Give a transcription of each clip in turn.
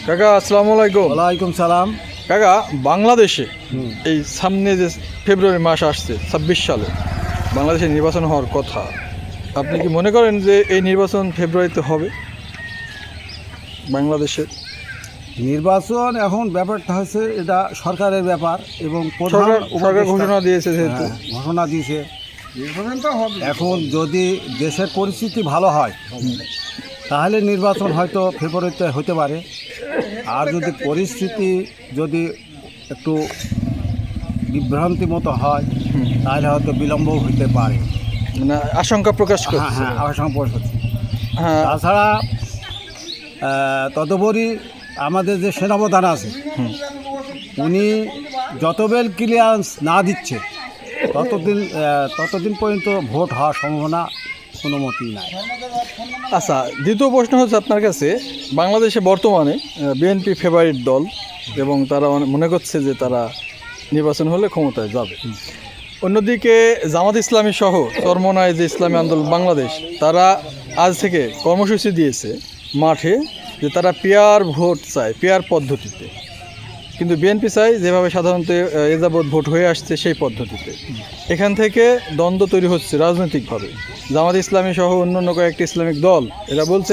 কাকা আসসালামু আলাইকুম। ওয়ালাইকুম সালাম। কাকা, বাংলাদেশে এই সামনে যে ফেব্রুয়ারি মাস আসছে 26 সালে বাংলাদেশে নির্বাচন হওয়ার কথা, আপনি কি মনে করেন যে এই নির্বাচন ফেব্রুয়ারিতে হবে বাংলাদেশে? নির্বাচন এখন ব্যাপারটা হচ্ছে এটা সরকারের ব্যাপার এবং সরকার ঘোষণা দিয়েছে, যেহেতু ঘোষণা দিয়েছে এখন যদি দেশের পরিস্থিতি ভালো হয় তাহলে নির্বাচন হয়তো ফেব্রুয়ারিতে হতে পারে। আর যদি পরিস্থিতি যদি একটু বিভ্রান্তি মতো হয় তাহলে হয়তো বিলম্ব হতে পারে, মানে আশঙ্কা প্রকাশ করছে। হ্যাঁ, আশঙ্কা প্রকাশ করছে। হ্যাঁ, তাছাড়া তদুপরি আমাদের যে সেনাপ্রধান আছে উনি যতবেল ক্লিয়ারেন্স না দিচ্ছে ততদিন পর্যন্ত ভোট হওয়ার সম্ভাবনা কোনো মতেই নাই। আচ্ছা, দ্বিতীয় প্রশ্ন হচ্ছে আপনার কাছে, বাংলাদেশে বর্তমানে বিএনপি ফেভারিট দল এবং তারা মনে করছে যে তারা নির্বাচন হলে ক্ষমতায় যাবে। অন্যদিকে জামাত ইসলামী সহ চরমনায় যে ইসলামী আন্দোলন বাংলাদেশ, তারা আজ থেকে কর্মসূচি দিয়েছে মাঠে যে তারা পেয়ার ভোট চায়, পেয়ার পদ্ধতিতে। কিন্তু বিএনপি চাই যেভাবে সাধারণত এ যাবৎ ভোট হয়ে আসছে সেই পদ্ধতিতে। এখান থেকে দ্বন্দ্ব তৈরি হচ্ছে রাজনৈতিকভাবে। জামাত ইসলামী সহ অন্যান্য কয়েকটি ইসলামিক দল এরা বলছে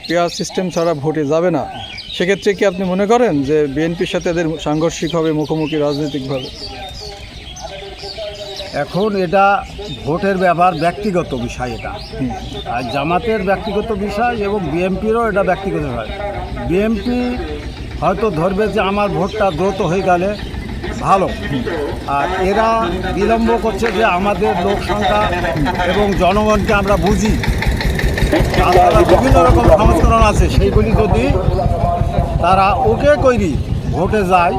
পেয়ার সিস্টেম ছাড়া ভোটে যাবে না। সেক্ষেত্রে কি আপনি মনে করেন যে বিএনপির সাথে এদের সাংঘর্ষিক হবে মুখোমুখি রাজনৈতিকভাবে? এখন এটা ভোটের ব্যাপার, ব্যক্তিগত বিষয় এটা। আর জামাতের ব্যক্তিগত বিষয় এবং বিএনপিরও এটা ব্যক্তিগত বিষয়। বিএনপি হয়তো ধরবে যে আমার ভোটটা দ্রুত হয়ে গেলে ভালো, আর এরা বিলম্ব করছে যে আমাদের লোক সংখ্যা এবং জনগণকে আমরা বুঝি, তাছাড়া বিভিন্ন রকম সংস্করণ আছে, সেইগুলি যদি তারা ওকে করি ভোটে যায়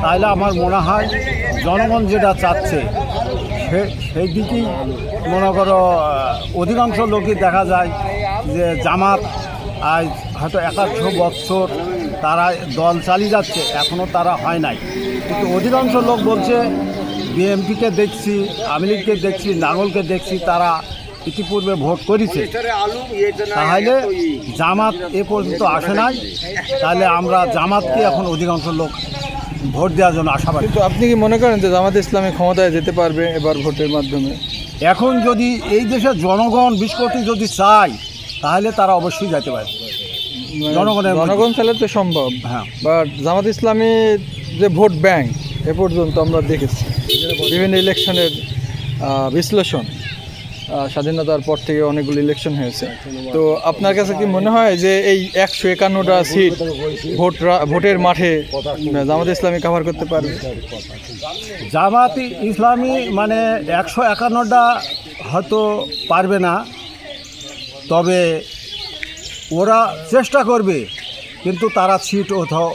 তাহলে আমার মনে হয় জনগণ যেটা চাচ্ছে সেই দিকেই মনে করো অধিকাংশ লোকই দেখা যায় যে জামাত আজ হয়তো 100 বছর তারা দল চালিয়ে যাচ্ছে, এখনও তারা হয় নাই। কিন্তু অধিকাংশ লোক বলছে বিএনপিকে দেখছি, আওয়ামী লীগকে দেখছি, নাগলকে দেখছি, তারা ইতিপূর্বে ভোট করেছে, তাহলে জামাত এ পর্যন্ত আসে নাই, তাহলে আমরা জামাতকে এখন অধিকাংশ লোক ভোট দেওয়ার জন্য আশাবাদী। কিন্তু আপনি কি মনে করেন যে জামাত ইসলামী ক্ষমতায় যেতে পারবে এবার ভোটের মাধ্যমে? এখন যদি এই দেশের জনগণ 20 কোটি যদি চায় তাহলে তারা অবশ্যই যেতে পারে। জনগণ চাইলে তো সম্ভব। হ্যাঁ, বাট জামাত ইসলামী যে ভোট ব্যাংক এ পর্যন্ত আমরা দেখেছি বিভিন্ন ইলেকশনের বিশ্লেষণ, স্বাধীনতার পর থেকে অনেকগুলো ইলেকশন হয়েছে। তো আপনার কাছে কি মনে হয় যে এই 151টা সিট ভোটের মাঠে জামাত ইসলামী কভার করতে পারবে? জামাত ইসলামী মানে 151টা হয়তো পারবে না, তবে ওরা চেষ্টা করবে, কিন্তু তারা সিট কোথাও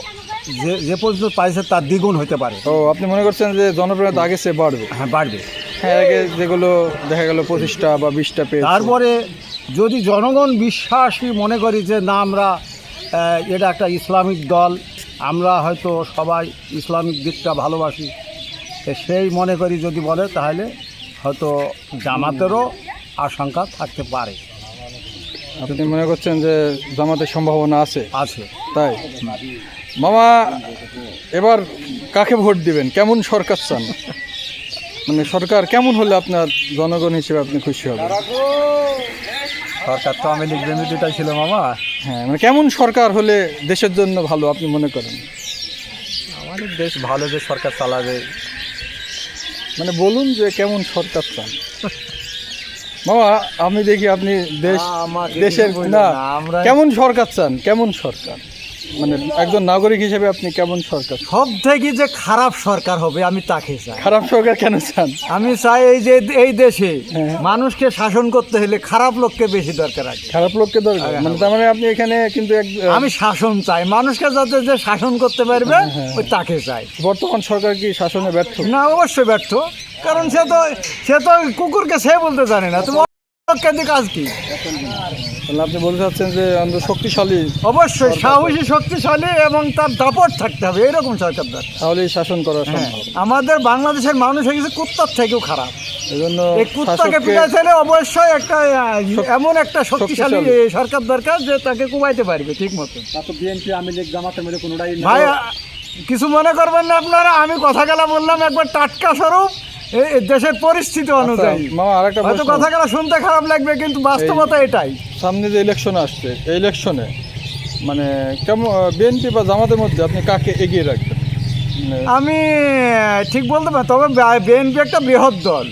যে পর্যন্ত পাইছে তার দ্বিগুণ হতে পারে। ও, আপনি মনে করছেন যে জনপ্রিয়তা আগে সে বাড়বে? হ্যাঁ, বাড়বে। হ্যাঁ, আগে যেগুলো দেখা গেল 25টা বা 20টা পেয়ে, তারপরে যদি জনগণ বিশ্বাসী মনে করি যে না আমরা এটা একটা ইসলামিক দল, আমরা হয়তো সবাই ইসলামিক দিকটা ভালোবাসি, সেই মনে করি যদি বলে তাহলে হয়তো জামাতেরও আশঙ্কা থাকতে পারে। আপনি মনে করছেন যে জামাতের সম্ভাবনা আছে? আছে। তাই মামা, এবার কাকে ভোট দিবেন? কেমন সরকার চান? মানে সরকার কেমন হলে আপনার জনগণ হিসেবে আপনি খুশি হবেন? সরকার তো আওয়ামী লীগ বিরোধিতাই ছিল মামা। হ্যাঁ, মানে কেমন সরকার হলে দেশের জন্য ভালো আপনি মনে করেন? আমাদের দেশ ভালো যে সরকার চালাবে। মানে বলুন যে কেমন সরকার চান মামা। আমি দেখি আপনি দেশের না, কেমন সরকার চান? কেমন সরকার মানে একজন নাগরিক হিসেবে আপনি কেমন সরকার? সব থেকে যে খারাপ সরকার হবে আমি তাকে চাই। খারাপ সরকার কেন চান? আমি চাই এই দেশে মানুষকে শাসন করতে হলে খারাপ লোককে বেশি দরকার আছে। খারাপ লোককে দরকার, মানে তার মানে আপনি এখানে কিন্তু আমি শাসন চাই, মানুষকে যাতে যে শাসন করতে পারবে ওই তাকে চাই। বর্তমান সরকার কি শাসনে ব্যর্থ? না, অবশ্যই ব্যর্থ, কারণ সে তো কুকুরকে সে বলতে জানে না। তুমি পক্ষে কাজ কি? তাহলে আপনি বলতে চাচ্ছেন যে আমাদের শক্তিশালী, অবশ্যই সাহসী, শক্তিশালী এবং তার দাপট থাকতে হবে, এরকম সরকার দরকার। তাহলেই শাসন করা হ্যাঁ, সম্ভব। আমাদের বাংলাদেশের মানুষ হয়ে গেছে কুত্তার থেকেও খারাপ। এজন্য এই কুত্তাকে শাসককে পিটাইলে অবশ্যই একটা এমন একটা শক্তিশালী সরকার দরকার যে তাকে কুবাইতে পারবে ঠিক মতো। বিএনপি, আওয়ামী লীগ, জামাতের মধ্যে কোনোটাই ভাই কিছু মনে করবেন না আপনারা, আমি কথা গেলা বললাম একবার টাটকা স্বরূপ এই দেশের পরিস্থিতি অনুযায়ী। মামা আরেকটা হয়তো প্রশ্ন, কথা গেলা শুনতে খারাপ লাগবে কিন্তু বাস্তবতা এটাই। সামনে যে ইলেকশন আসছে, এই ইলেকশনে মানে কেমন বিএনপি বা জামাতের মধ্যে আপনি কাকে এগিয়ে রাখবেন? মানে আমি ঠিক বলতে পারি, তবে বিএনপি একটা বৃহৎ দল,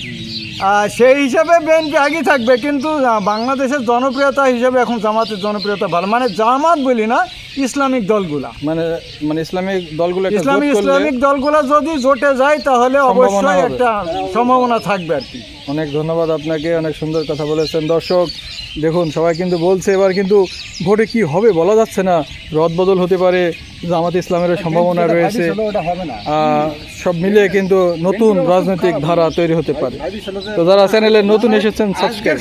সেই হিসাবে বিএনপি আগেই থাকবে, কিন্তু বাংলাদেশের জনপ্রিয়তা হিসাবে এখন জামাতের জনপ্রিয়তা ভালো, মানে জামাত বলি না, ইসলামিক দলগুলা, মানে মানে ইসলামিক দলগুলো একটা জোট করলে ইসলামিক দলগুলা যদি জোটে যায় তাহলে সম্ভাবনা অবশ্যই হবে। একটা সম্ভাবনা থাকবে আর কি। অনেক ধন্যবাদ আপনাকে, অনেক সুন্দর কথা বলেছেন। দর্শক দেখুন, সবাই কিন্তু বলছে এবার কিন্তু ভোটে কি হবে বলা যাচ্ছে না, রদবদল হতে পারে, জামাত ইসলামেরও সম্ভাবনা রয়েছে, ওটা হবে না। সব মিলিয়ে কিন্তু নতুন রাজনৈতিক ধারা তৈরি হতে পারে। তো যারা চ্যানেলে নতুন এসেছেন সাবস্ক্রাইব।